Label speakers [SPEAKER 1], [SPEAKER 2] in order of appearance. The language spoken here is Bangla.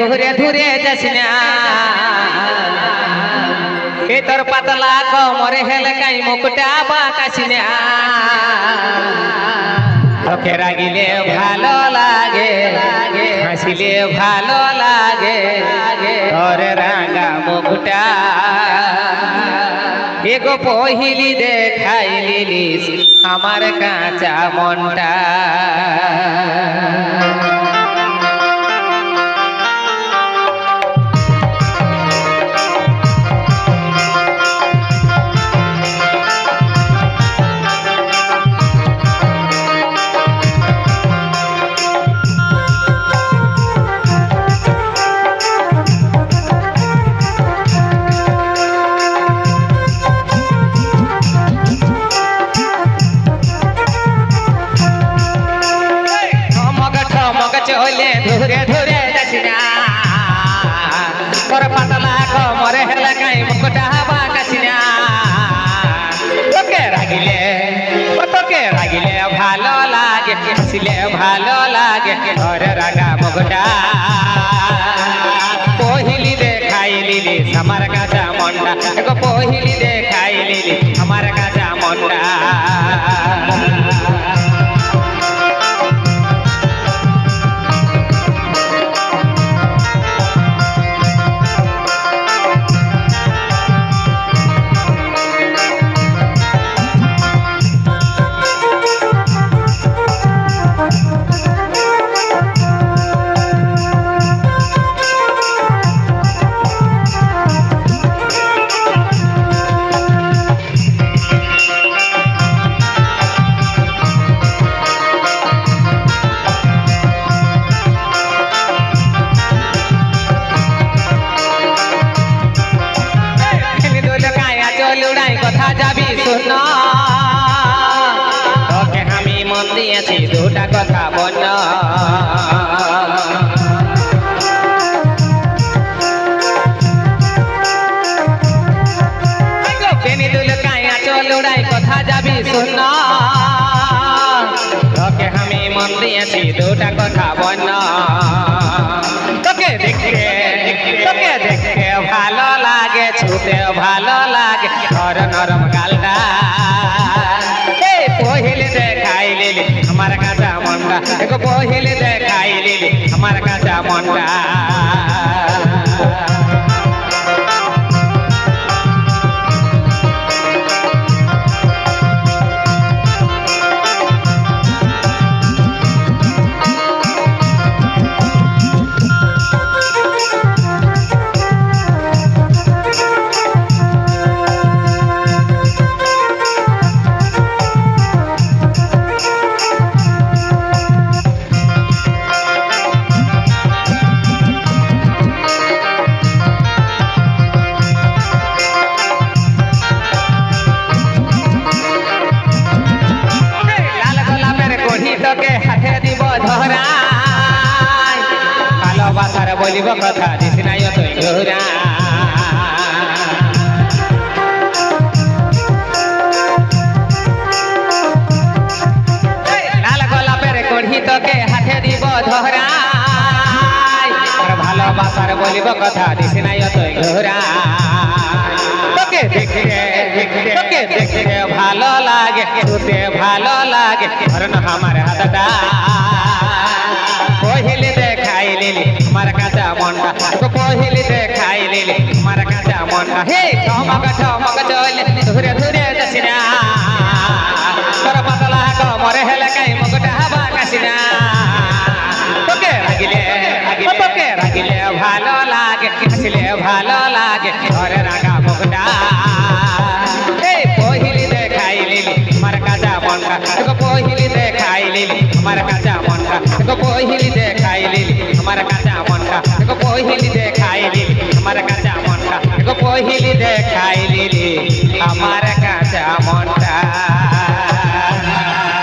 [SPEAKER 1] ধরে ধরে যাস না এ তোর পাতলা কোমরে হেলকাই মুকুটা বাঁকাস না তোকে রাগিলে ভালো লাগে হাসিলে ভালো লাগে তোর রাঙা মুকুটা এগো পহিলি দেখাইলিস আমার কাঁচা মনটা চলে ধরে ধরে যাস না তোর পাতলা কোমরে হেলকাই মুকুটা বাঁকাস না তোকে রাগিলে ভালো লাগে হাসিলে ভালো লাগে তোর রাগা মুকুটা পহিলি দেখাইলি আমার কাঁচা মনটা পহিলি দেখাইলি আমার কাঁচা মনটা কথা যাবি শোন তোকে আমি মন দিয়েছি দুটা কথা বল চলুড়াই কথা যাবি শোন তোকে আমি মন দিয়েছি দুটা কথা বল তোকে দেখে ভালো লাগে ছুটে ভালো লাগে নরম গালটা পহিলি দেখাইলি আমার কাঁচা মনটা পহিলি দেখাইলি আমার কাঁচা মনটা তোকে হাতে দিব ধরা ভালোবাসার বলিব কথা দিস নাই তুই ঘোরা লাল গোলাপের কড়ি তোকে হাতে দিব ধরা ভালোবাসার বলিব কথা দিস নাই তুই ঘোরা তোকে দেখে ভালো লাগে ছুতে ভালো লাগে ধরন আমার হাতটা পহিলি দেখাইলি আমার কাঁচা মনটা পহিলি দেখাইলি আমার কাঁচা মনটা হে ঠমক চলে ধরে ধরে যাস না তোর পাতলা কোমরে হেলকাই মুকুটা বাঁকাস না তোকে রাগিলে ভালো লাগে হাসিলে ভালো লাগে তোর রাগা মুকুটা পহিলি দেখাইলি আমার কাঁচা মনটা পহিলি দেখাইলি আমার কাঁচা মনটা পহিলি দেখাইলি আমার